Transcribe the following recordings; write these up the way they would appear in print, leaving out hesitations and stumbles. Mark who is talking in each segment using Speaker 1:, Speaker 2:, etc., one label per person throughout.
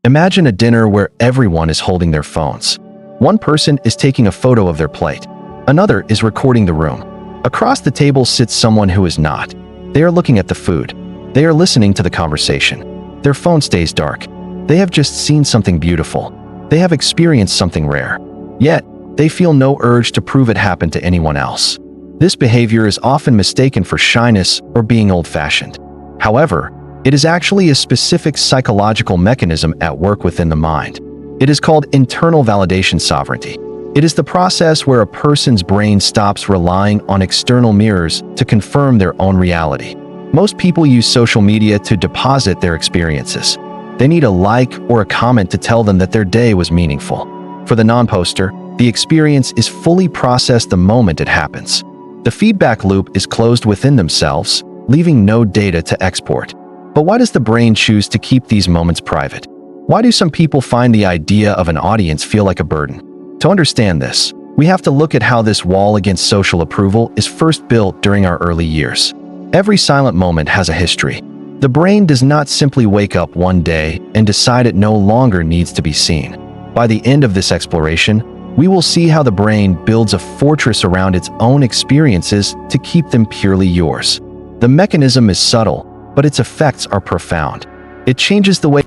Speaker 1: Imagine a dinner where everyone is holding their phones. One person is taking a photo of their plate. Another is recording the room. Across the table sits someone who is not. They are looking at the food. They are listening to the conversation. Their phone stays dark. They have just seen something beautiful. They have experienced something rare. Yet, they feel no urge to prove it happened to anyone else. This behavior is often mistaken for shyness or being old-fashioned. However, it is actually a specific psychological mechanism at work within the mind. It is called internal validation sovereignty. It is the process where a person's brain stops relying on external mirrors to confirm their own reality. Most people use social media to deposit their experiences. They need a like or a comment to tell them that their day was meaningful. For the non-poster, the experience is fully processed the moment it happens. The feedback loop is closed within themselves, leaving no data to export. But why does the brain choose to keep these moments private? Why do some people find the idea of an audience feel like a burden? To understand this, we have to look at how this wall against social approval is first built during our early years. Every silent moment has a history. The brain does not simply wake up one day and decide it no longer needs to be seen. By the end of this exploration, we will see how the brain builds a fortress around its own experiences to keep them purely yours. The mechanism is subtle, but its effects are profound. It changes the way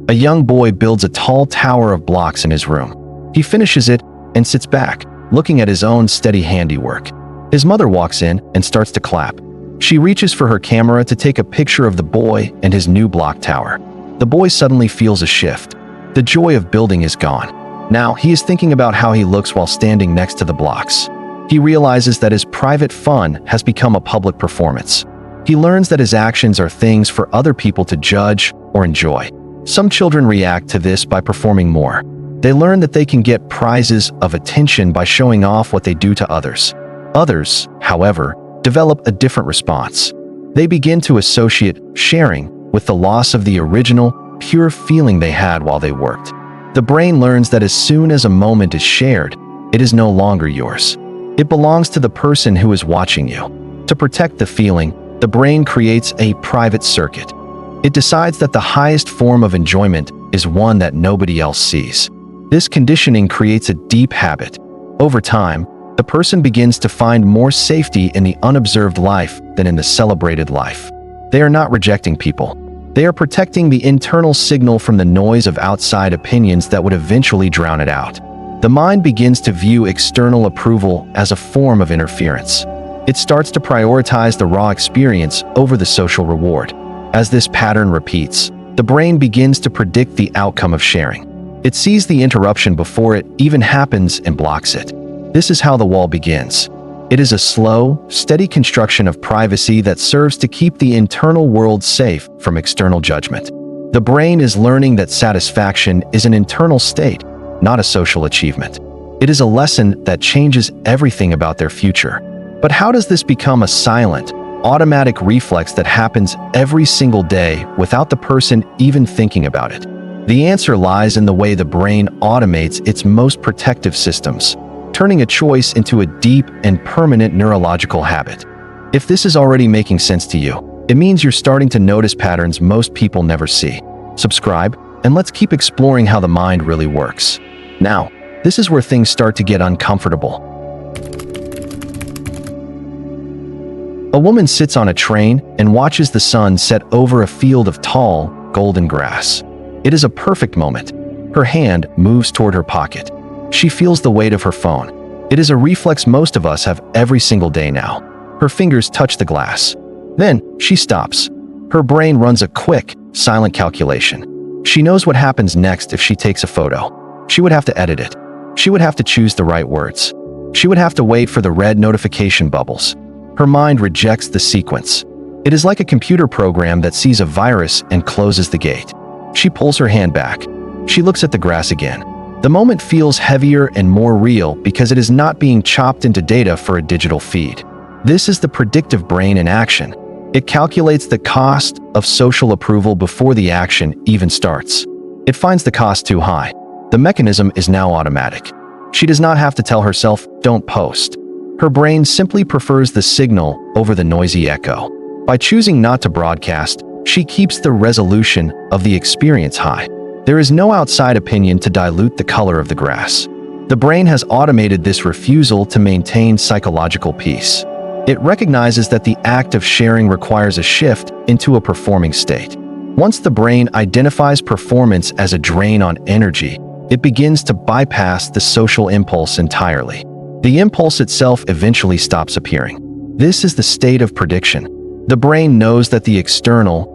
Speaker 1: a young boy builds a tall tower of blocks in his room. He finishes it and sits back, looking at his own steady handiwork. His mother walks in and starts to clap. She reaches for her camera to take a picture of the boy and his new block tower. The boy suddenly feels a shift. The joy of building is gone. Now he is thinking about how he looks while standing next to the blocks. He realizes that his private fun has become a public performance. He learns that his actions are things for other people to judge or enjoy. Some children react to this by performing more. They learn that they can get prizes of attention by showing off what they do to others. Others, however, develop a different response. They begin to associate sharing with the loss of the original, pure feeling they had while they worked. The brain learns that as soon as a moment is shared, it is no longer yours. It belongs to the person who is watching you. To protect the feeling, the brain creates a private circuit. It decides that the highest form of enjoyment is one that nobody else sees. This conditioning creates a deep habit. Over time, the person begins to find more safety in the unobserved life than in the celebrated life. They are not rejecting people. They are protecting the internal signal from the noise of outside opinions that would eventually drown it out. The mind begins to view external approval as a form of interference. It starts to prioritize the raw experience over the social reward. As this pattern repeats, the brain begins to predict the outcome of sharing. It sees the interruption before it even happens and blocks it. This is how the wall begins. It is a slow, steady construction of privacy that serves to keep the internal world safe from external judgment. The brain is learning that satisfaction is an internal state, not a social achievement. It is a lesson that changes everything about their future. But how does this become a silent, automatic reflex that happens every single day without the person even thinking about it? The answer lies in the way the brain automates its most protective systems, turning a choice into a deep and permanent neurological habit. If this is already making sense to you, it means you're starting to notice patterns most people never see. Subscribe, and let's keep exploring how the mind really works. Now, this is where things start to get uncomfortable. A woman sits on a train and watches the sun set over a field of tall, golden grass. It is a perfect moment. Her hand moves toward her pocket. She feels the weight of her phone. It is a reflex most of us have every single day now. Her fingers touch the glass. Then, she stops. Her brain runs a quick, silent calculation. She knows what happens next if she takes a photo. She would have to edit it. She would have to choose the right words. She would have to wait for the red notification bubbles. Her mind rejects the sequence. It is like a computer program that sees a virus and closes the gate. She pulls her hand back. She looks at the grass again. The moment feels heavier and more real because it is not being chopped into data for a digital feed. This is the predictive brain in action. It calculates the cost of social approval before the action even starts. It finds the cost too high. The mechanism is now automatic. She does not have to tell herself, "Don't post." Her brain simply prefers the signal over the noisy echo. By choosing not to broadcast, She keeps the resolution of the experience high. There is no outside opinion to dilute the color of the grass. The brain has automated this refusal to maintain psychological peace. It recognizes that the act of sharing requires a shift into a performing state. Once the brain identifies performance as a drain on energy, it begins to bypass the social impulse entirely. The impulse itself eventually stops appearing. This is the state of prediction. The brain knows that the external,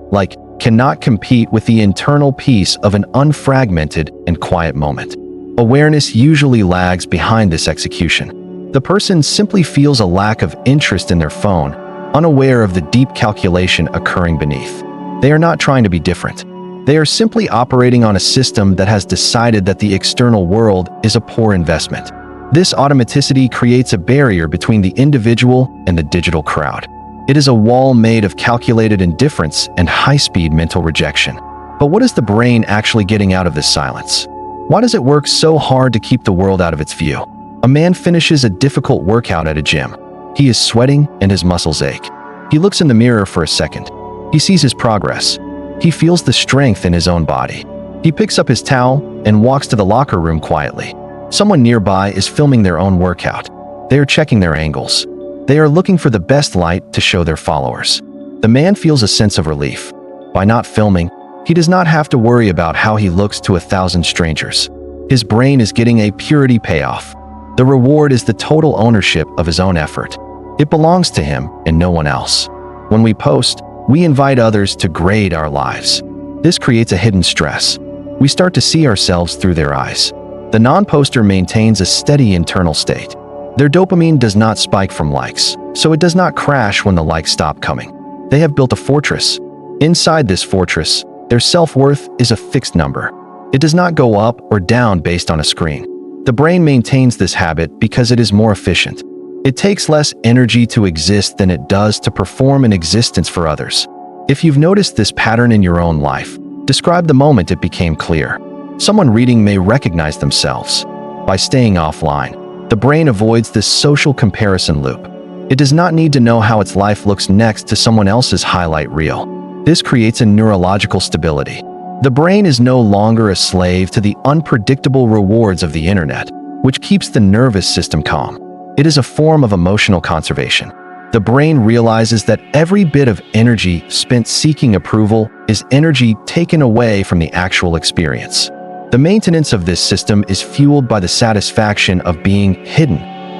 Speaker 1: cannot compete with the internal peace of an unfragmented and quiet moment. Awareness usually lags behind this execution. The person simply feels a lack of interest in their phone, unaware of the deep calculation occurring beneath. They are not trying to be different. They are simply operating on a system that has decided that the external world is a poor investment. This automaticity creates a barrier between the individual and the digital crowd. It is a wall made of calculated indifference and high-speed mental rejection. But what is the brain actually getting out of this silence? Why does it work so hard to keep the world out of its view? A man finishes a difficult workout at a gym. He is sweating and his muscles ache. He looks in the mirror for a second. He sees his progress. He feels the strength in his own body. He picks up his towel and walks to the locker room quietly. Someone nearby is filming their own workout. They are checking their angles. They are looking for the best light to show their followers. The man feels a sense of relief. By not filming, he does not have to worry about how he looks to 1,000 strangers. His brain is getting a purity payoff. The reward is the total ownership of his own effort. It belongs to him and no one else. When we post, we invite others to grade our lives. This creates a hidden stress. We start to see ourselves through their eyes. The non-poster maintains a steady internal state. Their dopamine does not spike from likes, so it does not crash when the likes stop coming. They have built a fortress. Inside this fortress, their self-worth is a fixed number. It does not go up or down based on a screen. The brain maintains this habit because it is more efficient. It takes less energy to exist than it does to perform an existence for others. If you've noticed this pattern in your own life, describe the moment it became clear. Someone reading may recognize themselves. By staying offline, the brain avoids this social comparison loop. It does not need to know how its life looks next to someone else's highlight reel. This creates a neurological stability. The brain is no longer a slave to the unpredictable rewards of the internet, which keeps the nervous system calm. It is a form of emotional conservation. The brain realizes that every bit of energy spent seeking approval is energy taken away from the actual experience. The maintenance of this system is fueled by the satisfaction of being hidden.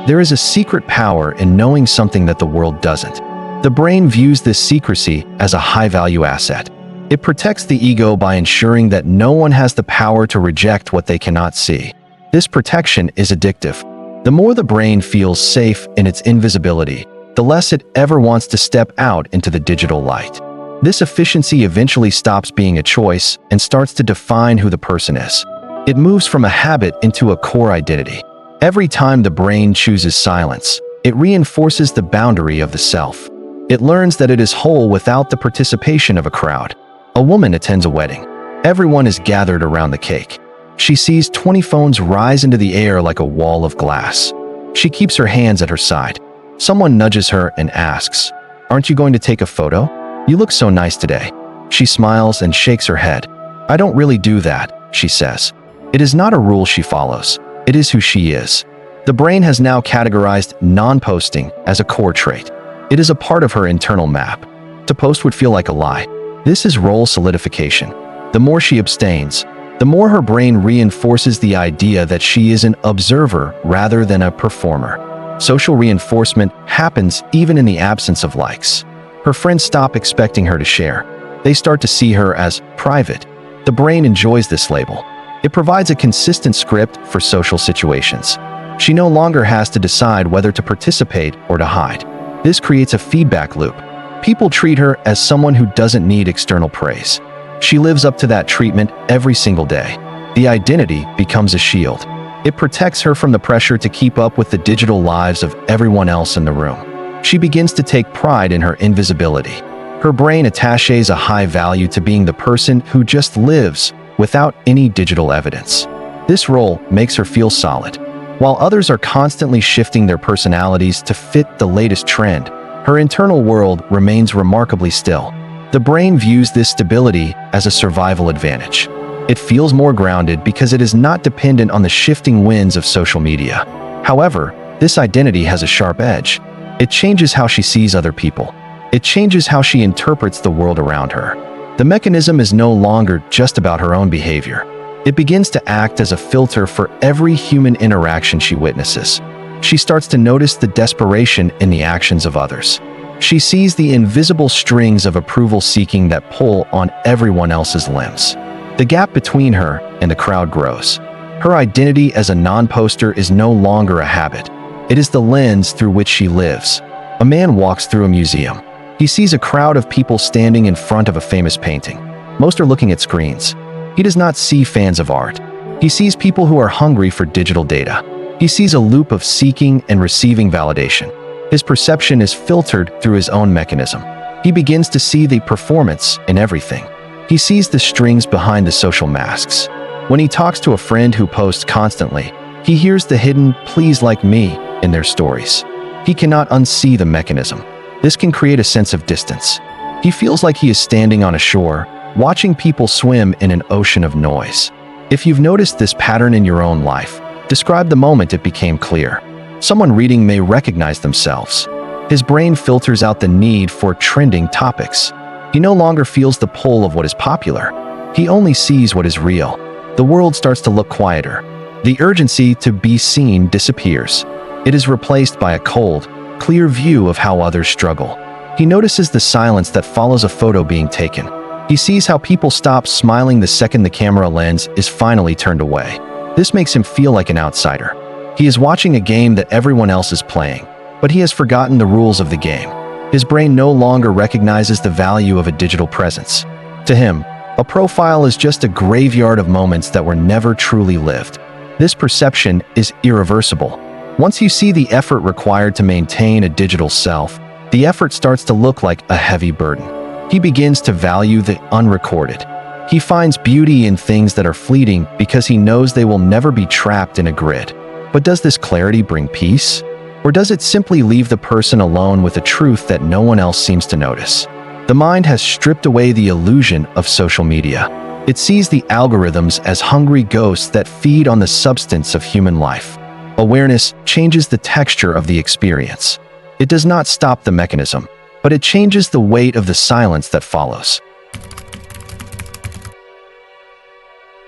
Speaker 1: There is a secret power in knowing something that the world doesn't. The brain views this secrecy as a high-value asset. It protects the ego by ensuring that no one has the power to reject what they cannot see. This protection is addictive. The more the brain feels safe in its invisibility, the less it ever wants to step out into the digital light. This efficiency eventually stops being a choice and starts to define who the person is. It moves from a habit into a core identity. Every time the brain chooses silence, it reinforces the boundary of the self. It learns that it is whole without the participation of a crowd. A woman attends a wedding. Everyone is gathered around the cake. She sees 20 phones rise into the air like a wall of glass. She keeps her hands at her side. Someone nudges her and asks, "Aren't you going to take a photo? You look so nice today." She smiles and shakes her head. "I don't really do that," she says. It is not a rule she follows. It is who she is. The brain has now categorized non-posting as a core trait. It is a part of her internal map. To post would feel like a lie. This is role solidification. The more she abstains, the more her brain reinforces the idea that she is an observer rather than a performer. Social reinforcement happens even in the absence of likes. Her friends stop expecting her to share. They start to see her as private. The brain enjoys this label. It provides a consistent script for social situations. She no longer has to decide whether to participate or to hide. This creates a feedback loop. People treat her as someone who doesn't need external praise. She lives up to that treatment every single day. The identity becomes a shield. It protects her from the pressure to keep up with the digital lives of everyone else in the room. She begins to take pride in her invisibility. Her brain attaches a high value to being the person who just lives without any digital evidence. This role makes her feel solid. While others are constantly shifting their personalities to fit the latest trend, her internal world remains remarkably still. The brain views this stability as a survival advantage. It feels more grounded because it is not dependent on the shifting winds of social media. However, this identity has a sharp edge. It changes how she sees other people. It changes how she interprets the world around her. The mechanism is no longer just about her own behavior. It begins to act as a filter for every human interaction she witnesses. She starts to notice the desperation in the actions of others. She sees the invisible strings of approval seeking that pull on everyone else's limbs. The gap between her and the crowd grows. Her identity as a non-poster is no longer a habit. It is the lens through which she lives. A man walks through a museum. He sees a crowd of people standing in front of a famous painting. Most are looking at screens. He does not see fans of art. He sees people who are hungry for digital data. He sees a loop of seeking and receiving validation. His perception is filtered through his own mechanism. He begins to see the performance in everything. He sees the strings behind the social masks. When he talks to a friend who posts constantly, he hears the hidden "please like me" in their stories. He cannot unsee the mechanism. This can create a sense of distance. He feels like he is standing on a shore, watching people swim in an ocean of noise. If you've noticed this pattern in your own life, describe the moment it became clear. Someone reading may recognize themselves. His brain filters out the need for trending topics. He no longer feels the pull of what is popular. He only sees what is real. The world starts to look quieter. The urgency to be seen disappears. It is replaced by a cold, clear view of how others struggle. He notices the silence that follows a photo being taken. He sees how people stop smiling the second the camera lens is finally turned away. This makes him feel like an outsider. He is watching a game that everyone else is playing, but he has forgotten the rules of the game. His brain no longer recognizes the value of a digital presence. To him, a profile is just a graveyard of moments that were never truly lived. This perception is irreversible. Once you see the effort required to maintain a digital self, the effort starts to look like a heavy burden. He begins to value the unrecorded. He finds beauty in things that are fleeting because he knows they will never be trapped in a grid. But does this clarity bring peace? Or does it simply leave the person alone with a truth that no one else seems to notice? The mind has stripped away the illusion of social media. It sees the algorithms as hungry ghosts that feed on the substance of human life. Awareness changes the texture of the experience. It does not stop the mechanism, but it changes the weight of the silence that follows.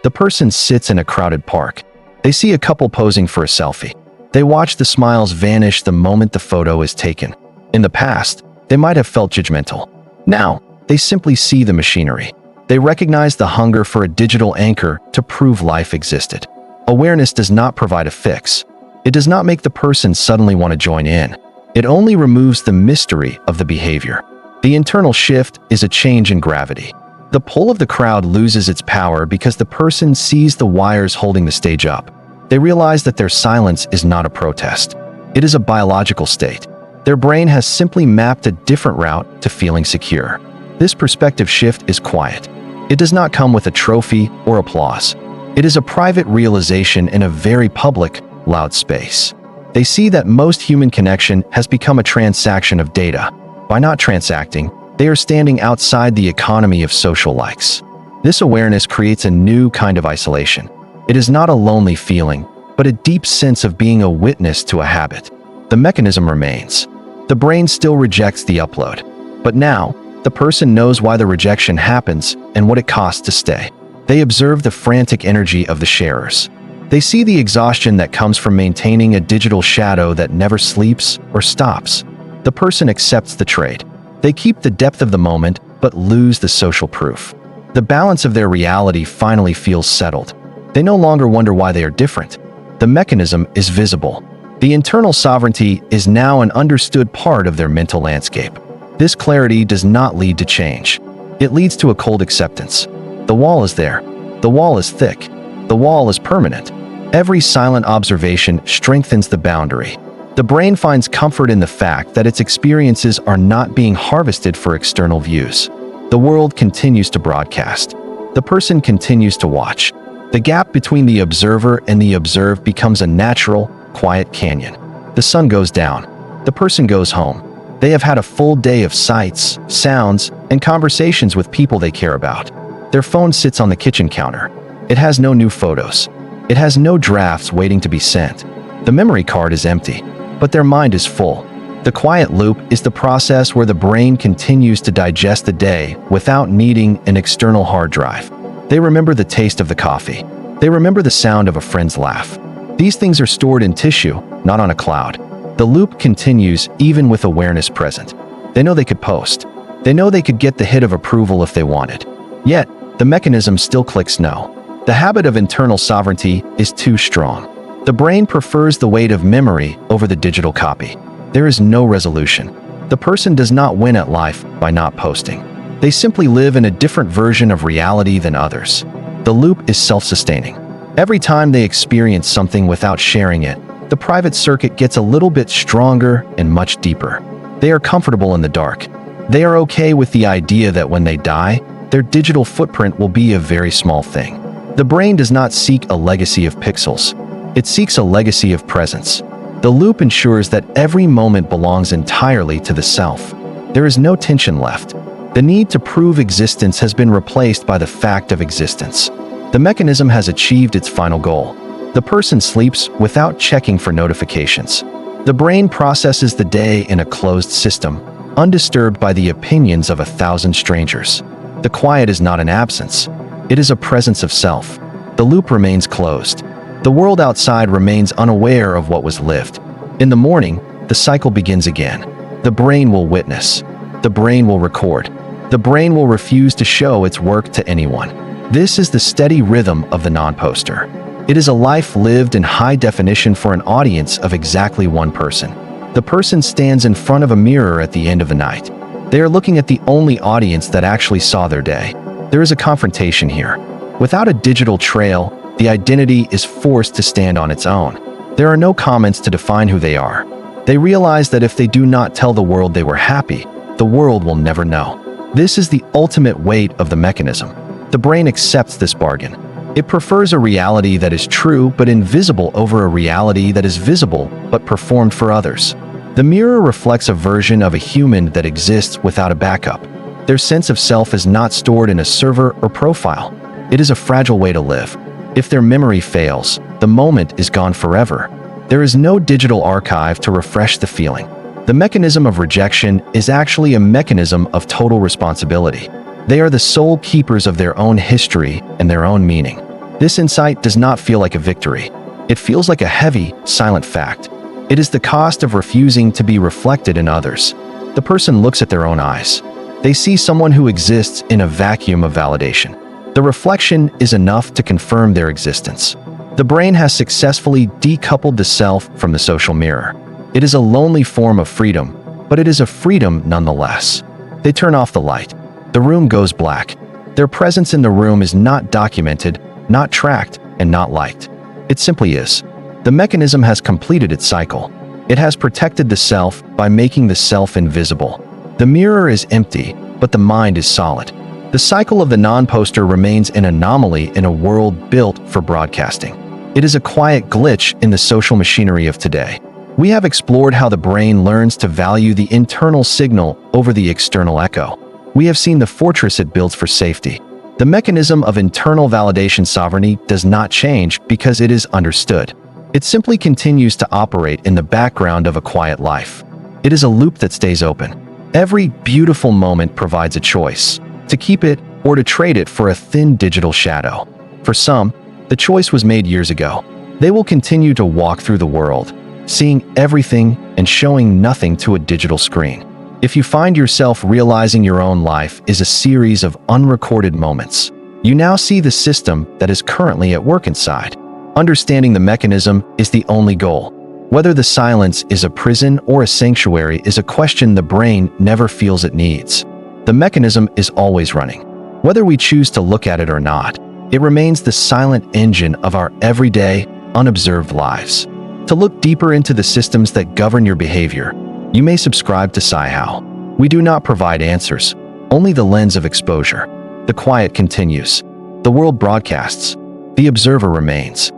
Speaker 1: The person sits in a crowded park. They see a couple posing for a selfie. They watch the smiles vanish the moment the photo is taken. In the past, they might have felt judgmental. Now, they simply see the machinery. They recognize the hunger for a digital anchor to prove life existed. Awareness does not provide a fix. It does not make the person suddenly want to join in. It only removes the mystery of the behavior. The internal shift is a change in gravity. The pull of the crowd loses its power because the person sees the wires holding the stage up. They realize that their silence is not a protest. It is a biological state. Their brain has simply mapped a different route to feeling secure. This perspective shift is quiet. It does not come with a trophy or applause. It is a private realization in a very public, loud space. They see that most human connection has become a transaction of data. By not transacting, they are standing outside the economy of social likes. This awareness creates a new kind of isolation. It is not a lonely feeling, but a deep sense of being a witness to a habit. The mechanism remains. The brain still rejects the upload. But now, the person knows why the rejection happens and what it costs to stay. They observe the frantic energy of the sharers. They see the exhaustion that comes from maintaining a digital shadow that never sleeps or stops. The person accepts the trade. They keep the depth of the moment, but lose the social proof. The balance of their reality finally feels settled. They no longer wonder why they are different. The mechanism is visible. The internal sovereignty is now an understood part of their mental landscape. This clarity does not lead to change. It leads to a cold acceptance. The wall is there. The wall is thick. The wall is permanent. Every silent observation strengthens the boundary. The brain finds comfort in the fact that its experiences are not being harvested for external views. The world continues to broadcast. The person continues to watch. The gap between the observer and the observed becomes a natural, quiet canyon. The sun goes down. The person goes home. They have had a full day of sights, sounds, and conversations with people they care about. Their phone sits on the kitchen counter. It has no new photos. It has no drafts waiting to be sent. The memory card is empty, but their mind is full. The quiet loop is the process where the brain continues to digest the day without needing an external hard drive. They remember the taste of the coffee. They remember the sound of a friend's laugh. These things are stored in tissue, not on a cloud. The loop continues even with awareness present. They know they could post. They know they could get the hit of approval if they wanted. Yet, the mechanism still clicks no. The habit of internal sovereignty is too strong. The brain prefers the weight of memory over the digital copy. There is no resolution. The person does not win at life by not posting. They simply live in a different version of reality than others. The loop is self-sustaining. Every time they experience something without sharing it, the private circuit gets a little bit stronger and much deeper. They are comfortable in the dark. They are okay with the idea that when they die, their digital footprint will be a very small thing. The brain does not seek a legacy of pixels. It seeks a legacy of presence. The loop ensures that every moment belongs entirely to the self. There is no tension left. The need to prove existence has been replaced by the fact of existence. The mechanism has achieved its final goal. The person sleeps without checking for notifications. The brain processes the day in a closed system, undisturbed by the opinions of 1,000 strangers. The quiet is not an absence. It is a presence of self. The loop remains closed. The world outside remains unaware of what was lived. In the morning, the cycle begins again. The brain will witness. The brain will record. The brain will refuse to show its work to anyone. This is the steady rhythm of the non-poster. It is a life lived in high definition for an audience of exactly one person. The person stands in front of a mirror at the end of the night. They are looking at the only audience that actually saw their day. There is a confrontation here. Without a digital trail, the identity is forced to stand on its own. There are no comments to define who they are. They realize that if they do not tell the world they were happy, the world will never know. This is the ultimate weight of the mechanism. The brain accepts this bargain. It prefers a reality that is true but invisible over a reality that is visible but performed for others. The mirror reflects a version of a human that exists without a backup. Their sense of self is not stored in a server or profile. It is a fragile way to live. If their memory fails, the moment is gone forever. There is no digital archive to refresh the feeling. The mechanism of rejection is actually a mechanism of total responsibility. They are the sole keepers of their own history and their own meaning. This insight does not feel like a victory. It feels like a heavy, silent fact. It is the cost of refusing to be reflected in others. The person looks at their own eyes. They see someone who exists in a vacuum of validation. The reflection is enough to confirm their existence. The brain has successfully decoupled the self from the social mirror. It is a lonely form of freedom, but it is a freedom nonetheless. They turn off the light. The room goes black. Their presence in the room is not documented, not tracked, and not liked. It simply is. The mechanism has completed its cycle. It has protected the self by making the self invisible. The mirror is empty, but the mind is solid. The cycle of the non-poster remains an anomaly in a world built for broadcasting. It is a quiet glitch in the social machinery of today. We have explored how the brain learns to value the internal signal over the external echo. We have seen the fortress it builds for safety. The mechanism of internal validation sovereignty does not change because it is understood. It simply continues to operate in the background of a quiet life. It is a loop that stays open. Every beautiful moment provides a choice, to keep it or to trade it for a thin digital shadow. For some, the choice was made years ago. They will continue to walk through the world, seeing everything and showing nothing to a digital screen. If you find yourself realizing your own life is a series of unrecorded moments, you now see the system that is currently at work inside. Understanding the mechanism is the only goal. Whether the silence is a prison or a sanctuary is a question the brain never feels it needs. The mechanism is always running. Whether we choose to look at it or not, it remains the silent engine of our everyday, unobserved lives. To look deeper into the systems that govern your behavior, you may subscribe to SciHow. We do not provide answers, only the lens of exposure. The quiet continues. The world broadcasts. The observer remains.